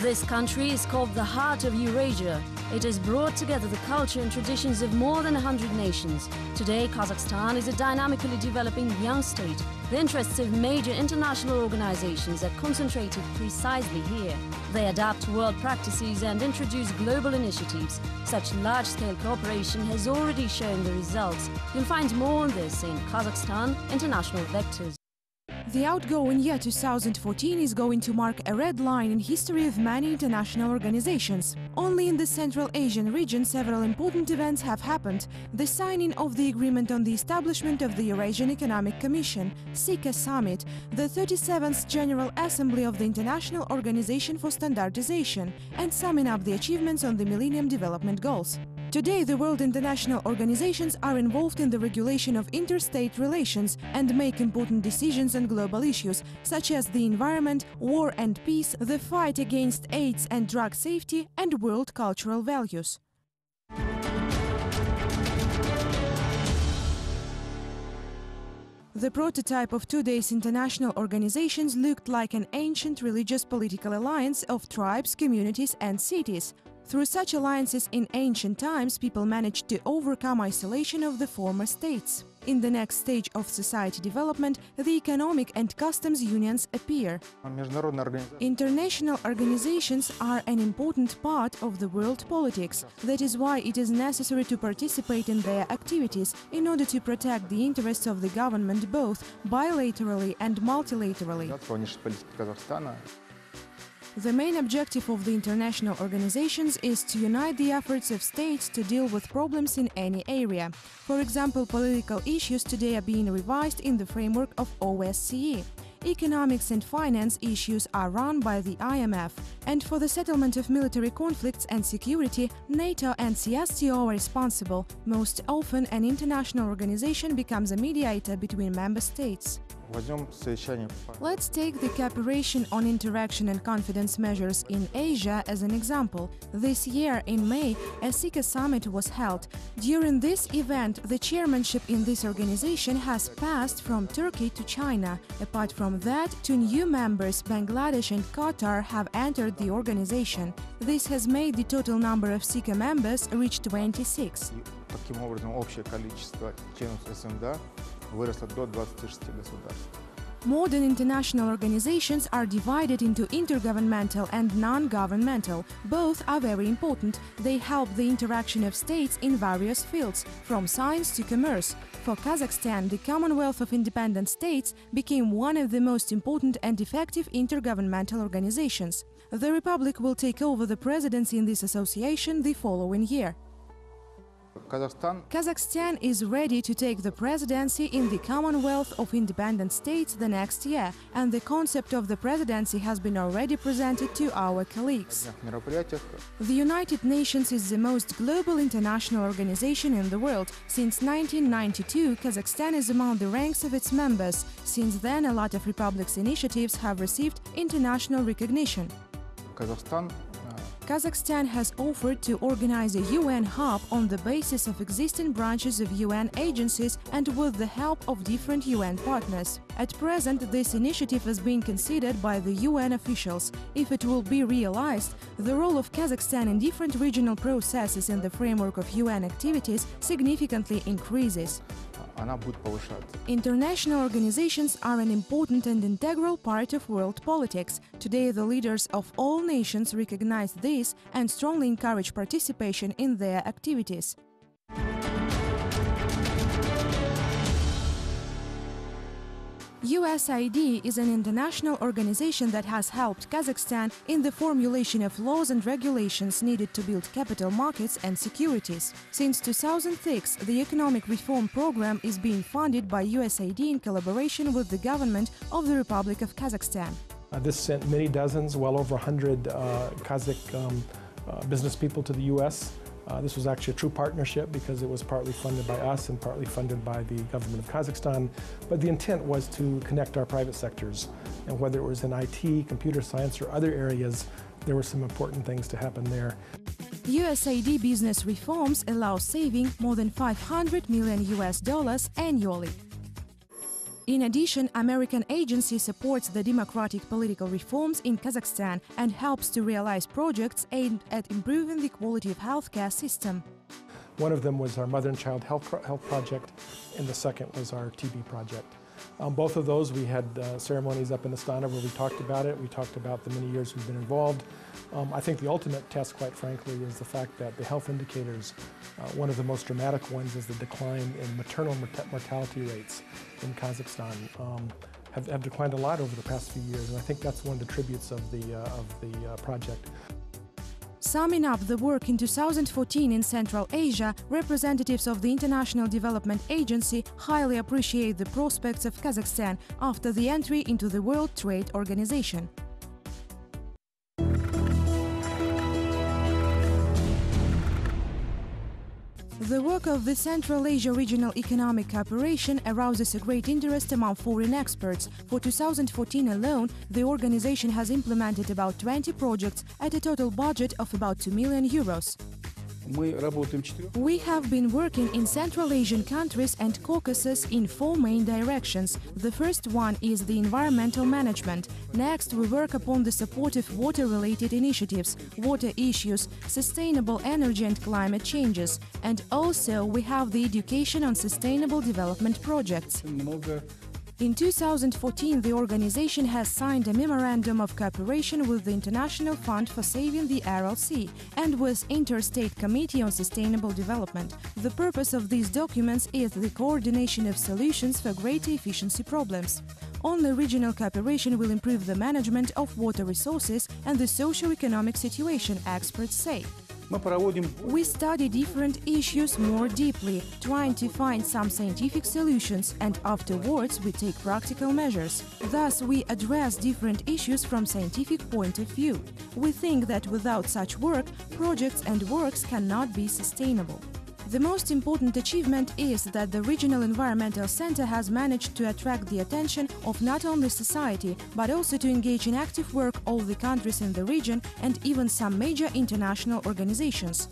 This country is called the heart of Eurasia. It has brought together the culture and traditions of more than 100 nations. Today, Kazakhstan is a dynamically developing young state. The interests of major international organizations are concentrated precisely here. They adapt world practices and introduce global initiatives. Such large-scale cooperation has already shown the results. You'll find more on this in Kazakhstan International Vectors. The outgoing year 2014 is going to mark a red line in history of many international organizations. Only in the Central Asian region several important events have happened. The signing of the agreement on the establishment of the Eurasian Economic Commission, CICA Summit, the 37th General Assembly of the International Organization for Standardization, and summing up the achievements on the Millennium Development Goals. Today, the world international organizations are involved in the regulation of interstate relations and make important decisions on global issues, such as the environment, war and peace, the fight against AIDS and drug safety, and world cultural values. The prototype of today's international organizations looked like an ancient religious political alliance of tribes, communities and cities. Through such alliances in ancient times, people managed to overcome isolation of the former states. In the next stage of society development, the economic and customs unions appear. International organizations are an important part of the world politics. That is why it is necessary to participate in their activities in order to protect the interests of the government both bilaterally and multilaterally. The main objective of the international organizations is to unite the efforts of states to deal with problems in any area. For example, political issues today are being revised in the framework of OSCE. Economics and finance issues are run by the IMF. And for the settlement of military conflicts and security, NATO and CSTO are responsible. Most often, an international organization becomes a mediator between member states. Let's take the cooperation on interaction and confidence measures in Asia as an example. This year, in May, a CICA Summit was held. During this event, the chairmanship in this organization has passed from Turkey to China. Apart from that, two new members, Bangladesh and Qatar, have entered the organization. This has made the total number of CICA members reach 26. Modern international organizations are divided into intergovernmental and non-governmental. Both are very important. They help the interaction of states in various fields, from science to commerce. For Kazakhstan, the Commonwealth of Independent States became one of the most important and effective intergovernmental organizations. The Republic will take over the presidency in this association the following year. Kazakhstan is ready to take the presidency in the Commonwealth of Independent States the next year, and the concept of the presidency has been already presented to our colleagues. The United Nations is the most global international organization in the world. Since 1992, Kazakhstan is among the ranks of its members. Since then, a lot of Republic's initiatives have received international recognition. Kazakhstan has offered to organize a UN hub on the basis of existing branches of UN agencies and with the help of different UN partners. At present, this initiative is being considered by the UN officials. If it will be realized, the role of Kazakhstan in different regional processes in the framework of UN activities significantly increases. International organizations are an important and integral part of world politics. Today, the leaders of all nations recognize this and strongly encourage participation in their activities. USAID is an international organization that has helped Kazakhstan in the formulation of laws and regulations needed to build capital markets and securities. Since 2006, the economic reform program is being funded by USAID in collaboration with the government of the Republic of Kazakhstan. This sent many dozens, well over 100 Kazakh business people to the U.S. This was actually a true partnership because it was partly funded by us and partly funded by the government of Kazakhstan. But the intent was to connect our private sectors. And whether it was in IT, computer science, or other areas, there were some important things to happen there. USAID business reforms allow saving more than $500 million annually. In addition, American agency supports the democratic political reforms in Kazakhstan and helps to realize projects aimed at improving the quality of healthcare system. One of them was our Mother and Child Health Project, and the second was our TB project. Both of those, we had ceremonies up in ASKANDAR where we talked about it. We talked about the many years we've been involved. I think the ultimate test, quite frankly, is the fact that the health indicators, one of the most dramatic ones is the decline in maternal mortality rates in Kazakhstan, have declined a lot over the past few years, and I think that's one of the tributes of the project. Summing up the work in 2014 in Central Asia, representatives of the International Development Agency highly appreciate the prospects of Kazakhstan after the entry into the World Trade Organization. The work of the Central Asia Regional Economic Cooperation arouses a great interest among foreign experts. For 2014 alone, the organization has implemented about 20 projects at a total budget of about 2 million euros. We have been working in Central Asian countries and Caucasus in 4 main directions. The first one is the environmental management. Next, we work upon the support of water-related initiatives, water issues, sustainable energy and climate changes. And also, we have the education on sustainable development projects. In 2014, the organization has signed a memorandum of cooperation with the International Fund for Saving the Aral Sea and with Interstate Committee on Sustainable Development. The purpose of these documents is the coordination of solutions for greater efficiency problems. Only regional cooperation will improve the management of water resources and the socio-economic situation, experts say. We study different issues more deeply, trying to find some scientific solutions, and afterwards we take practical measures. Thus, we address different issues from scientific point of view. We think that without such work, projects and works cannot be sustainable. The most important achievement is that the Regional Environmental Center has managed to attract the attention of not only society, but also to engage in active work all the countries in the region and even some major international organizations.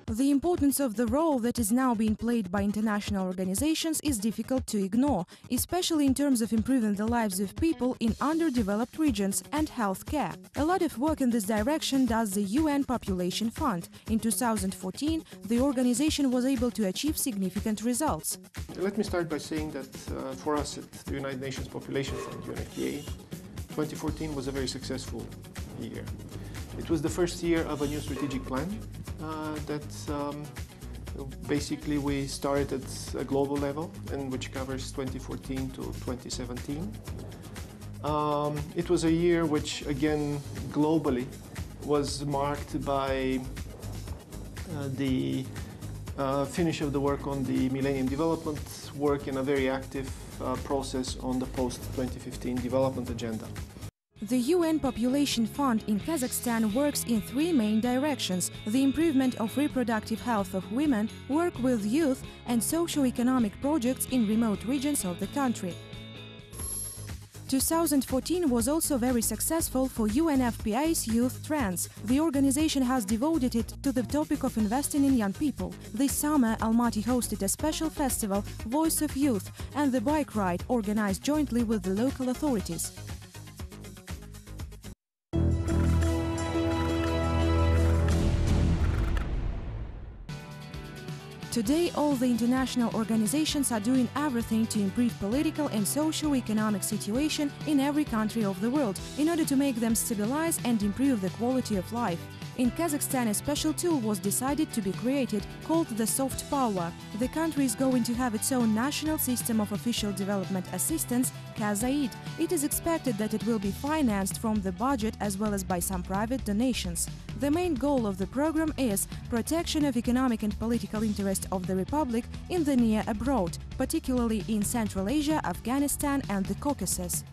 The importance of the role that is now being played by international organizations is difficult to ignore, especially in terms of improving the lives of people in underdeveloped regions and healthcare. A lot of work in this direction does the UN Population Fund. In 2014, the organization was able to achieve significant results. Let me start by saying that for us at the United Nations Population Fund, UNFPA, 2014 was a very successful year. It was the first year of a new strategic plan that basically we started at a global level and which covers 2014 to 2017. It was a year which again globally was marked by the finish of the work on the Millennium Development work in a very active process on the post-2015 development agenda. The UN Population Fund in Kazakhstan works in 3 main directions: the improvement of reproductive health of women, work with youth, and socio-economic projects in remote regions of the country. 2014 was also very successful for UNFPA's Youth Trends. The organization has devoted it to the topic of investing in young people. This summer, Almaty hosted a special festival, Voice of Youth, and the bike ride organized jointly with the local authorities. Today, all the international organizations are doing everything to improve political and socio-economic situation in every country of the world in order to make them stabilize and improve the quality of life. In Kazakhstan, a special tool was decided to be created, called the Soft Power. The country is going to have its own national system of official development assistance, KAZAID. It is expected that it will be financed from the budget as well as by some private donations. The main goal of the program is protection of economic and political interest of the Republic in the near abroad, particularly in Central Asia, Afghanistan and the Caucasus.